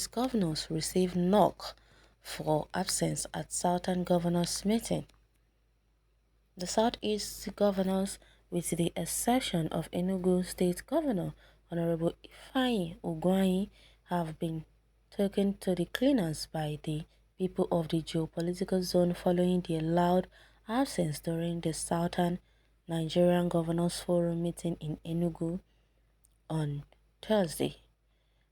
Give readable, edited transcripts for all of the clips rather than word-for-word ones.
Southeast governors receive knock for absence at Southern governors meeting. The Southeast governors, with the exception of Enugu State Governor Honorable Ifeanyi Ugwuanyi, have been taken to the cleaners by the people of the geopolitical zone following their loud absence during the Southern Nigerian Governors Forum meeting in Enugu on Thursday.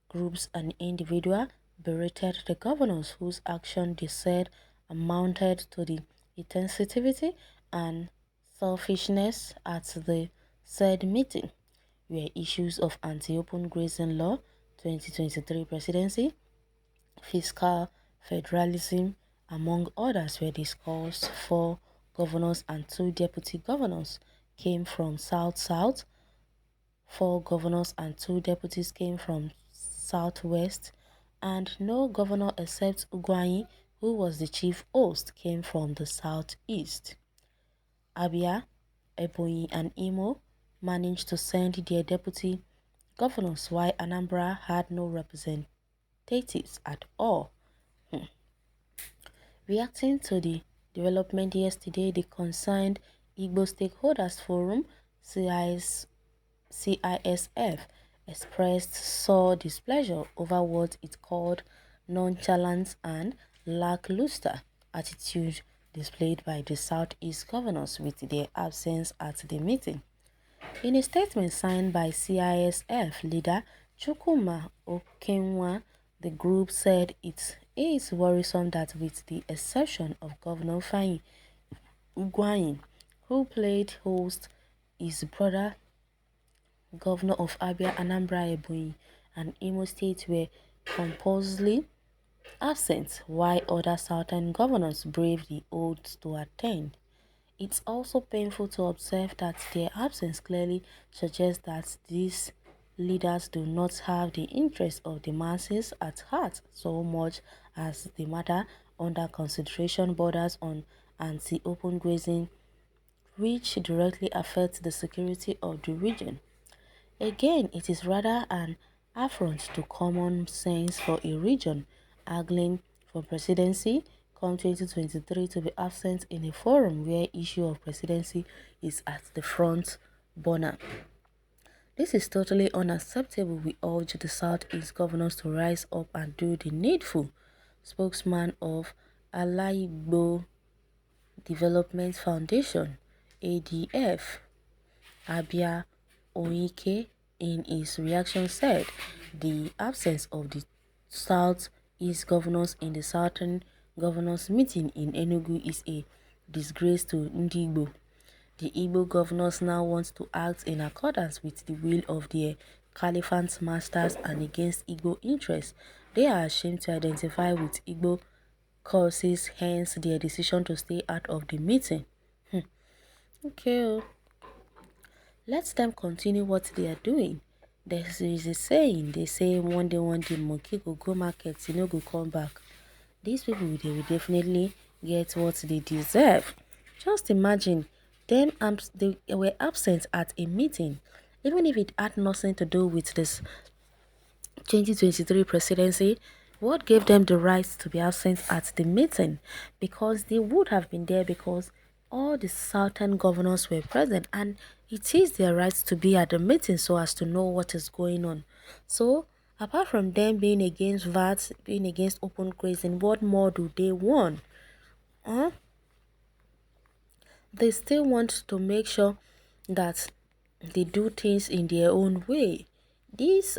Groups and individuals berated the governors whose action they said amounted to the insensitivity and selfishness at the said meeting, where issues of anti-open grazing law, 2023 presidency, fiscal federalism, among others were discussed. Four governors and two deputy governors came from South-South. Four governors and two deputies came from Southwest, and no governor except Ugwuanyi, who was the chief host, came from the Southeast. Abia, Ebonyi and Imo managed to send their deputy governors, while Anambra had no representatives at all. Reacting to the development yesterday, the concerned Igbo Stakeholders Forum CISF expressed sore displeasure over what it called nonchalant and lackluster attitude displayed by the Southeast governors with their absence at the meeting. In a statement signed by CISF leader Chukwuma Okenwa, the group said it is worrisome that, with the exception of Governor Ifeanyi Ugwuanyi, who played host, his brother Governor of Abia, Anambra, Ebonyi, and Imo State were compulsorily absent, while other southern governors braved the odds to attend. It's also painful to observe that their absence clearly suggests that these leaders do not have the interests of the masses at heart so much as the matter under consideration borders on anti-open grazing, which directly affects the security of the region. Again, it is rather an affront to common sense for a region haggling for presidency come 2023 to be absent in a forum where issue of presidency is at the front burner. This is totally unacceptable. We urge the Southeast governors to rise up and do the needful. Spokesman of Alaigbo Development Foundation, ADF, Abia Oike, in his reaction said the absence of the South-East governors in the Southern Governors meeting in Enugu is a disgrace to Ndigbo. The Igbo governors now want to act in accordance with the will of their caliphate masters and against Igbo interests. They are ashamed to identify with Igbo causes, hence their decision to stay out of the meeting. Okay. Let them continue what they are doing. There is a saying, they say one day monkey go market, go come back. These people, they will definitely get what they deserve. Just imagine, they were absent at a meeting, even if it had nothing to do with this 2023 presidency. What gave them the right to be absent at the meeting? Because they would have been there because all the southern governors were present, and it is their right to be at the meeting so as to know what is going on. So, apart from them being against VAT, being against open grazing, what more do they want? Huh? They still want to make sure that they do things in their own way. These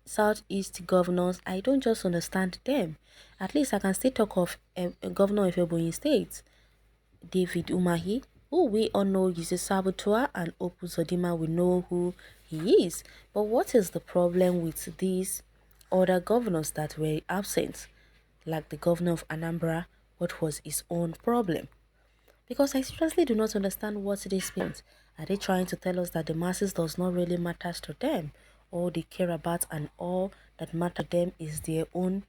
Southeast governors, I don't just understand them. At least I can still talk of a governor of Ebonyi State, David Umahi, who we all know is a saboteur, and Opu Zodima, we know who he is. But what is the problem with these other governors that were absent? Like the governor of Anambra, what was his own problem? Because I seriously do not understand what this means. Are they trying to tell us that the masses does not really matter to them? All they care about and all that matter to them is their own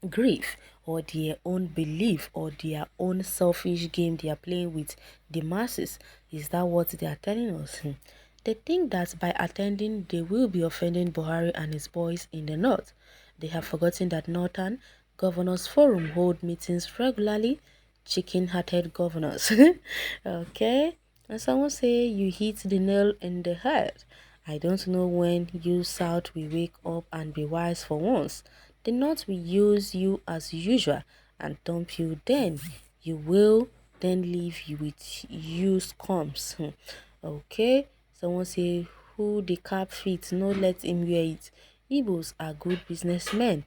grief or their own belief or their own selfish game they are playing with the masses? Is that what they are telling us? They think that by attending they will be offending Buhari and his boys in the north, They have forgotten that Northern Governors Forum hold meetings regularly. Chicken-hearted governors. Okay? And someone say you hit the nail in the head. I don't know when you South will wake up and be wise for once. The North will use you as usual and dump you then. You will then leave you with used comms. Okay? Someone say who the cap fits, no let him wear it. Igbos are good businessmen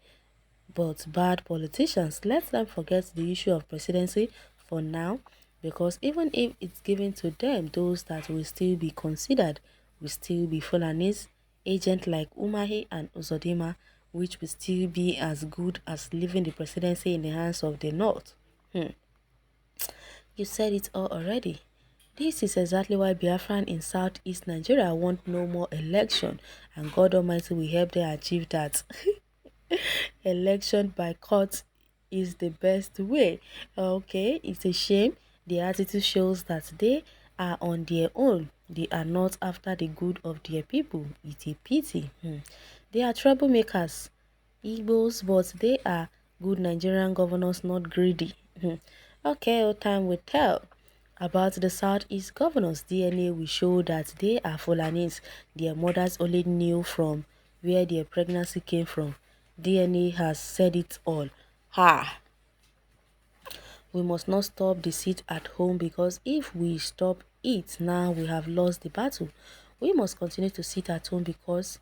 but bad politicians. Let them forget the issue of presidency for now, because even if it's given to them, those that will still be considered will still be Fulanis, agents like Umahi and Uzodima, which will still be as good as leaving the presidency in the hands of the North. You said it all already. This is exactly why Biafran in southeast Nigeria want no more election, and God Almighty will help them achieve that. Election by court is the best way. Okay, it's a shame. The attitude shows that they are on their own. They are not after the good of their people. It's a pity. They are troublemakers, Igbos, but they are good Nigerian governors, not greedy. Okay, time will tell. About the Southeast governors, DNA will show that they are Fulanis. Their mothers only knew from where their pregnancy came from. DNA has said it all. Ha! We must not stop the siege at home, because if we stop it now, we have lost the battle. We must continue to sit at home because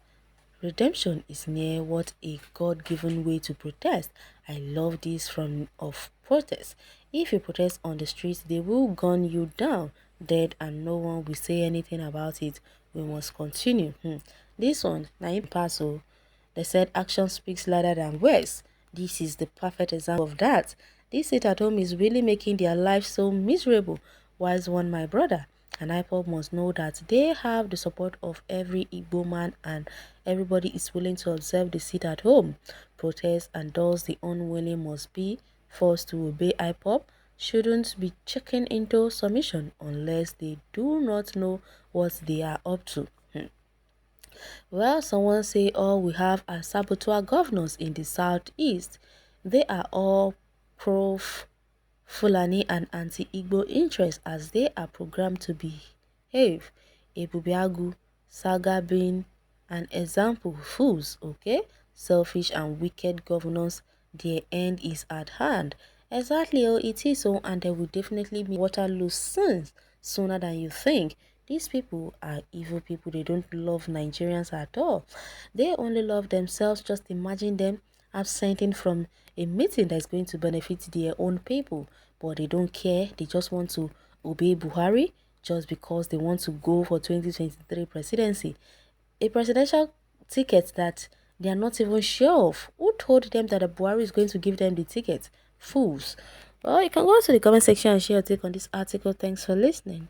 redemption is near. What a God-given way to protest. I love this from of protest. If you protest on the streets, they will gun you down, dead, and no one will say anything about it. We must continue. This one, Naim Paso, they said action speaks louder than words. This is the perfect example of that. This sit at home is really making their life so miserable. Wise one, my brother. And IPOB must know that they have the support of every Igbo man, and everybody is willing to observe the sit at home protest, and those the unwilling must be forced to obey IPOB shouldn't be checking into submission unless they do not know what they are up to. Well, someone say all we have are saboteur governors in the southeast. They are all pro-Fulani and anti-Igbo interests, as they are programmed to behave. Ebubiagu, Saga being an example, fools, okay? Selfish and wicked governors, their end is at hand. Exactly, oh, it is so, and they will definitely be Waterloo soon, sooner than you think. These people are evil people. They don't love Nigerians at all. They only love themselves. Just imagine them absenting from a meeting that is going to benefit their own people. But they don't care. They just want to obey Buhari just because they want to go for 2023 presidency. A presidential ticket that they are not even sure of. Who told them that the Buhari is going to give them the ticket? Fools. Well, you can go to the comment section and share your take on this article. Thanks for listening.